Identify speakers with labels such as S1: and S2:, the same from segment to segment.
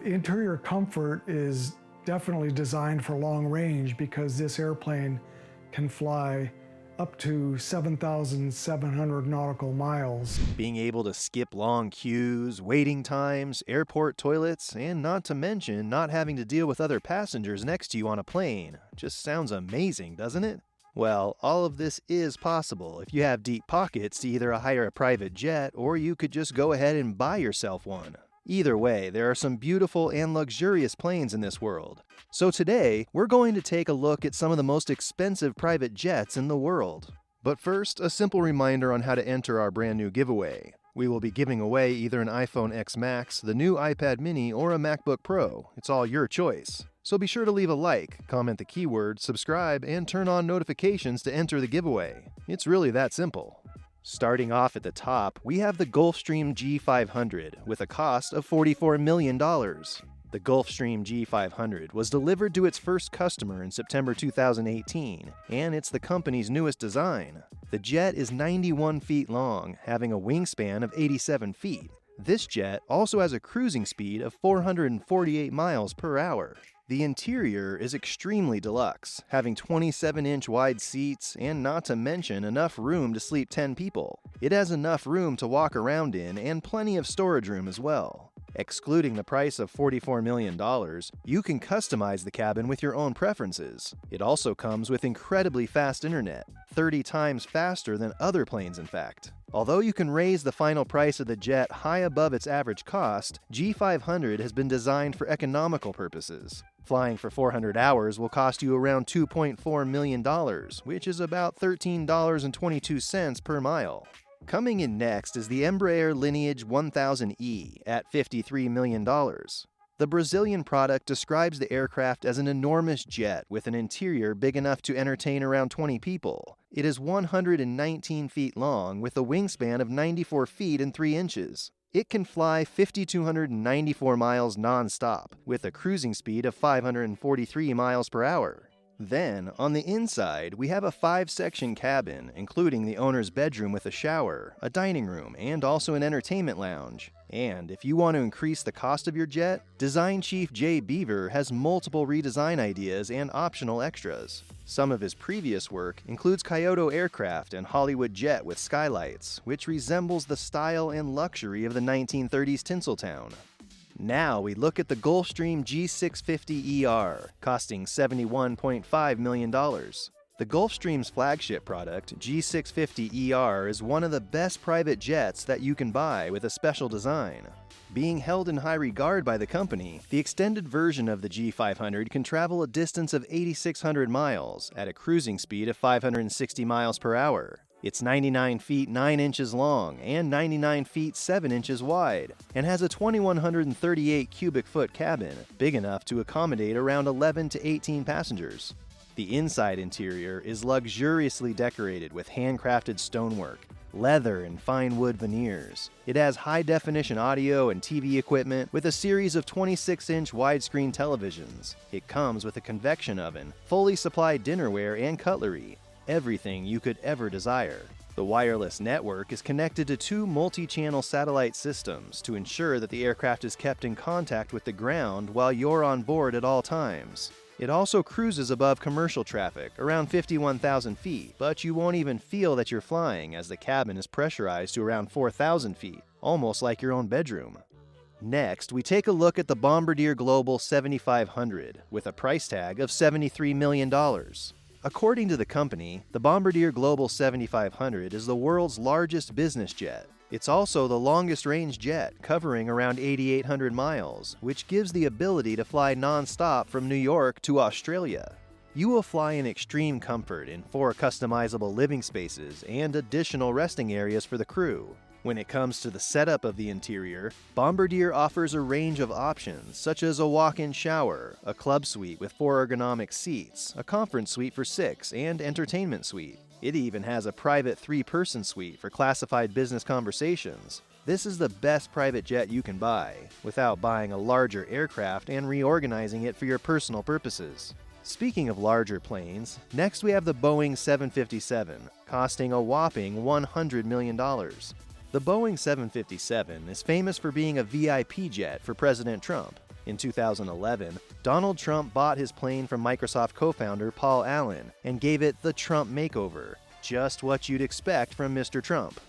S1: Interior comfort is definitely designed for long range because this airplane can fly up to 7,700 nautical miles.
S2: Being able to skip long queues, waiting times, airport toilets, and not to mention not having to deal with other passengers next to you on a plane just sounds amazing, doesn't it? Well, all of this is possible if you have deep pockets to either hire a private jet or you could just go ahead and buy yourself one. Either way, there are some beautiful and luxurious planes in this world. So today, we're going to take a look at some of the most expensive private jets in the world. But first, a simple reminder on how to enter our brand new giveaway. We will be giving away either an iPhone X Max, the new iPad mini, or a MacBook Pro. It's all your choice. So be sure to leave a like, comment the keyword, subscribe, and turn on notifications to enter the giveaway. It's really that simple. Starting off at the top, we have the Gulfstream G500 with a cost of $44 million. The Gulfstream G500 was delivered to its first customer in September 2018, and it's the company's newest design. The jet is 91 feet long, having a wingspan of 87 feet. This jet also has a cruising speed of 448 miles per hour. The interior is extremely deluxe, having 27-inch wide seats and not to mention enough room to sleep 10 people. It has enough room to walk around in and plenty of storage room as well. Excluding the price of $44 million, you can customize the cabin with your own preferences. It also comes with incredibly fast internet, 30 times faster than other planes in fact. Although you can raise the final price of the jet high above its average cost, G500 has been designed for economical purposes. Flying for 400 hours will cost you around $2.4 million, which is about $13.22 per mile. Coming in next is the Embraer Lineage 1000E at $53 million. The Brazilian product describes the aircraft as an enormous jet with an interior big enough to entertain around 20 people. It is 119 feet long with a wingspan of 94 feet and 3 inches. It can fly 5,294 miles non-stop with a cruising speed of 543 miles per hour. Then, on the inside, we have a 5-section cabin, including the owner's bedroom with a shower, a dining room, and also an entertainment lounge. And if you want to increase the cost of your jet, Design Chief Jay Beaver has multiple redesign ideas and optional extras. Some of his previous work includes Kyoto Aircraft and Hollywood Jet with skylights, which resembles the style and luxury of the 1930s Tinseltown. Now we look at the Gulfstream G650ER, costing $71.5 million. The Gulfstream's flagship product, G650ER, is one of the best private jets that you can buy with a special design. Being held in high regard by the company, the extended version of the G500 can travel a distance of 8,600 miles at a cruising speed of 560 miles per hour. It's 99 feet 9 inches long and 99 feet 7 inches wide, and has a 2,138 cubic foot cabin, big enough to accommodate around 11 to 18 passengers. The inside interior is luxuriously decorated with handcrafted stonework, leather and fine wood veneers. It has high-definition audio and TV equipment with a series of 26-inch widescreen televisions. It comes with a convection oven, fully supplied dinnerware and cutlery. Everything you could ever desire. The wireless network is connected to 2 multi-channel satellite systems to ensure that the aircraft is kept in contact with the ground while you're on board at all times. It also cruises above commercial traffic, around 51,000 feet, but you won't even feel that you're flying as the cabin is pressurized to around 4,000 feet, almost like your own bedroom. Next, we take a look at the Bombardier Global 7500 with a price tag of $73 million. According to the company, the Bombardier Global 7500 is the world's largest business jet. It's also the longest range jet, covering around 8,800 miles, which gives the ability to fly non-stop from New York to Australia. You will fly in extreme comfort in 4 customizable living spaces and additional resting areas for the crew. When it comes to the setup of the interior, Bombardier offers a range of options such as a walk-in shower, a club suite with 4 ergonomic seats, a conference suite for 6, and entertainment suite. It even has a private 3-person suite for classified business conversations. This is the best private jet you can buy, without buying a larger aircraft and reorganizing it for your personal purposes. Speaking of larger planes, next we have the Boeing 757, costing a whopping $100 million. The Boeing 757 is famous for being a VIP jet for President Trump. In 2011, Donald Trump bought his plane from Microsoft co-founder Paul Allen and gave it the Trump makeover, just what you'd expect from Mr. Trump.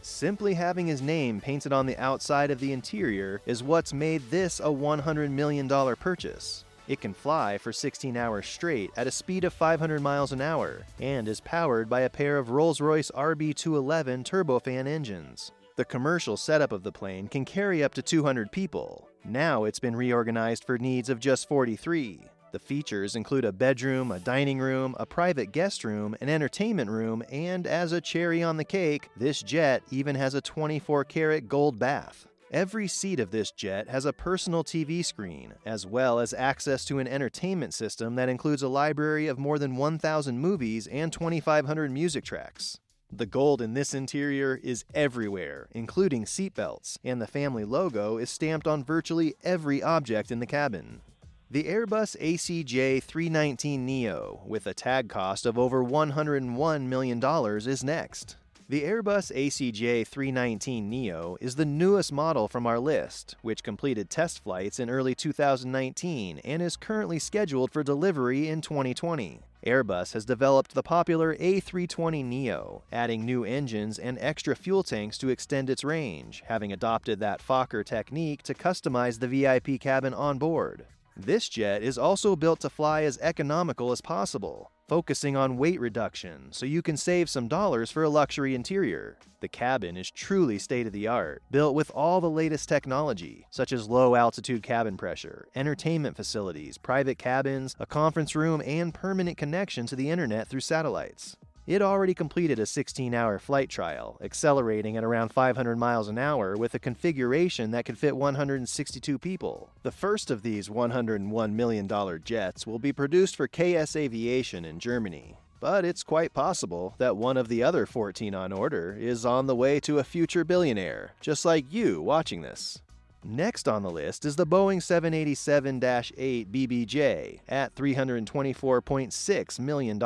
S2: Simply having his name painted on the outside of the interior is what's made this a $100 million purchase. It can fly for 16 hours straight at a speed of 500 miles an hour and is powered by a pair of Rolls-Royce RB211 turbofan engines. The commercial setup of the plane can carry up to 200 people. Now it's been reorganized for needs of just 43. The features include a bedroom, a dining room, a private guest room, an entertainment room, and as a cherry on the cake, this jet even has a 24-karat gold bath. Every seat of this jet has a personal TV screen, as well as access to an entertainment system that includes a library of more than 1,000 movies and 2,500 music tracks. The gold in this interior is everywhere, including seatbelts, and the family logo is stamped on virtually every object in the cabin. The Airbus ACJ319neo, with a tag cost of over $101 million, is next. The Airbus ACJ319neo is the newest model from our list, which completed test flights in early 2019 and is currently scheduled for delivery in 2020. Airbus has developed the popular A320neo, adding new engines and extra fuel tanks to extend its range, having adopted that Fokker technique to customize the VIP cabin on board. This jet is also built to fly as economical as possible, focusing on weight reduction so you can save some dollars for a luxury interior. The cabin is truly state-of-the-art, built with all the latest technology, such as low-altitude cabin pressure, entertainment facilities, private cabins, a conference room, and permanent connection to the internet through satellites. It already completed a 16-hour flight trial, accelerating at around 500 miles an hour with a configuration that could fit 162 people. The first of these $101 million jets will be produced for KS Aviation in Germany, but it's quite possible that one of the other 14 on order is on the way to a future billionaire, just like you watching this. Next on the list is the Boeing 787-8 BBJ at $324.6 million.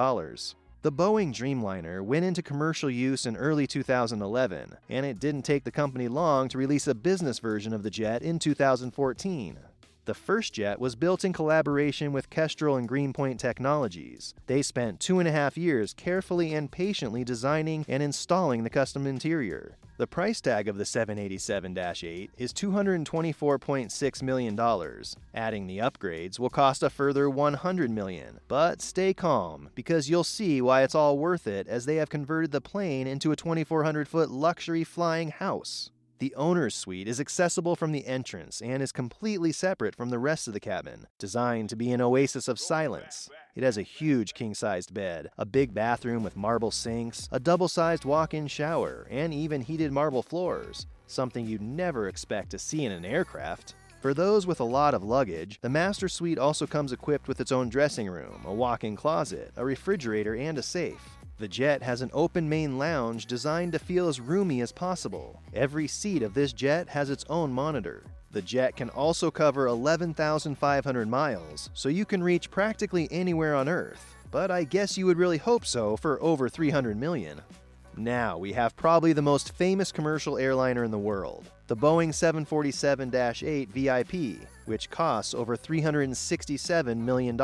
S2: The Boeing Dreamliner went into commercial use in early 2011, and it didn't take the company long to release a business version of the jet in 2014. The first jet was built in collaboration with Kestrel and Greenpoint Technologies. They spent 2.5 years carefully and patiently designing and installing the custom interior. The price tag of the 787-8 is $224.6 million. Adding the upgrades will cost a further $100 million. But stay calm, because you'll see why it's all worth it as they have converted the plane into a 2,400-foot luxury flying house. The owner's suite is accessible from the entrance and is completely separate from the rest of the cabin, designed to be an oasis of silence. It has a huge king-sized bed, a big bathroom with marble sinks, a double-sized walk-in shower, and even heated marble floors, something you'd never expect to see in an aircraft. For those with a lot of luggage, the master suite also comes equipped with its own dressing room, a walk-in closet, a refrigerator, and a safe. The jet has an open main lounge designed to feel as roomy as possible. Every seat of this jet has its own monitor. The jet can also cover 11,500 miles, so you can reach practically anywhere on Earth. But I guess you would really hope so for over 300 million. Now we have probably the most famous commercial airliner in the world, the Boeing 747-8 VIP, which costs over $367 million.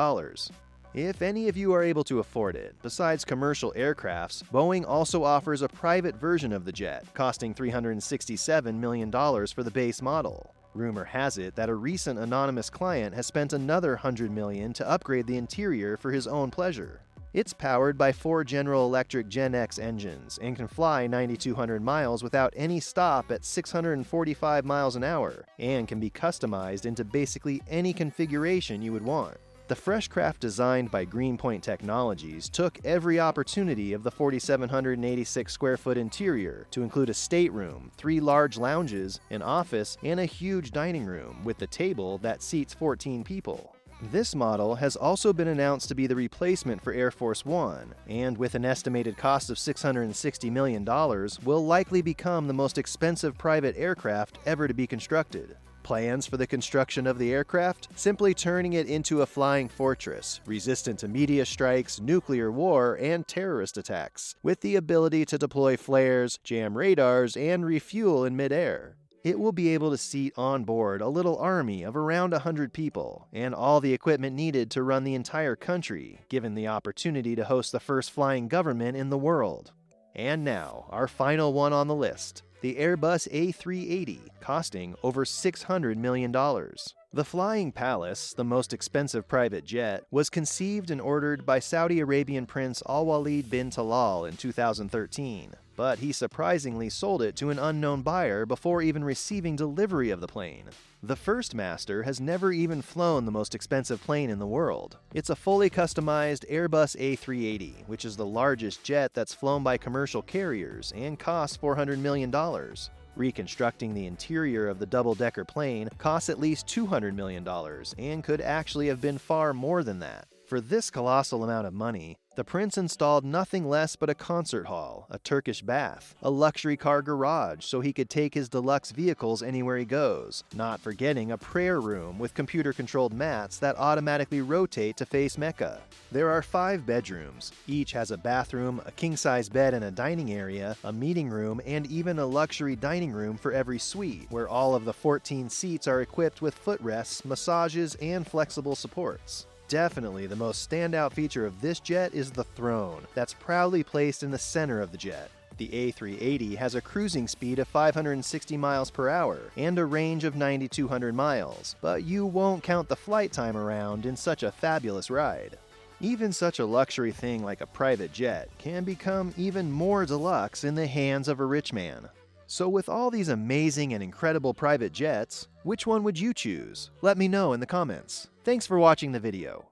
S2: If any of you are able to afford it, besides commercial aircrafts, Boeing also offers a private version of the jet, costing $367 million for the base model. Rumor has it that a recent anonymous client has spent another $100 million to upgrade the interior for his own pleasure. It's powered by 4 General Electric Gen X engines and can fly 9,200 miles without any stop at 645 miles an hour, and can be customized into basically any configuration you would want. The fresh craft designed by Greenpoint Technologies took every opportunity of the 4,786 square foot interior to include a stateroom, 3 large lounges, an office, and a huge dining room with a table that seats 14 people. This model has also been announced to be the replacement for Air Force One, and with an estimated cost of $660 million, will likely become the most expensive private aircraft ever to be constructed. Plans for the construction of the aircraft? Simply turning it into a flying fortress, resistant to media strikes, nuclear war, and terrorist attacks, with the ability to deploy flares, jam radars, and refuel in midair. It will be able to seat on board a little army of around 100 people and all the equipment needed to run the entire country, given the opportunity to host the first flying government in the world. And now, our final one on the list, the Airbus A380, costing over $600 million. The Flying Palace, the most expensive private jet, was conceived and ordered by Saudi Arabian Prince Al-Walid bin Talal in 2013, but he surprisingly sold it to an unknown buyer before even receiving delivery of the plane. The first master has never even flown the most expensive plane in the world. It's a fully customized Airbus A380, which is the largest jet that's flown by commercial carriers and costs $400 million. Reconstructing the interior of the double-decker plane costs at least $200 million and could actually have been far more than that. For this colossal amount of money, the prince installed nothing less but a concert hall, a Turkish bath, a luxury car garage so he could take his deluxe vehicles anywhere he goes, not forgetting a prayer room with computer-controlled mats that automatically rotate to face Mecca. There are 5 bedrooms. Each has a bathroom, a king-size bed and a dining area, a meeting room, and even a luxury dining room for every suite, where all of the 14 seats are equipped with footrests, massages, and flexible supports. Definitely the most standout feature of this jet is the throne, that's proudly placed in the center of the jet. The A380 has a cruising speed of 560 miles per hour and a range of 9,200 miles, but you won't count the flight time around in such a fabulous ride. Even such a luxury thing like a private jet can become even more deluxe in the hands of a rich man. So with all these amazing and incredible private jets, which one would you choose? Let me know in the comments. Thanks for watching the video.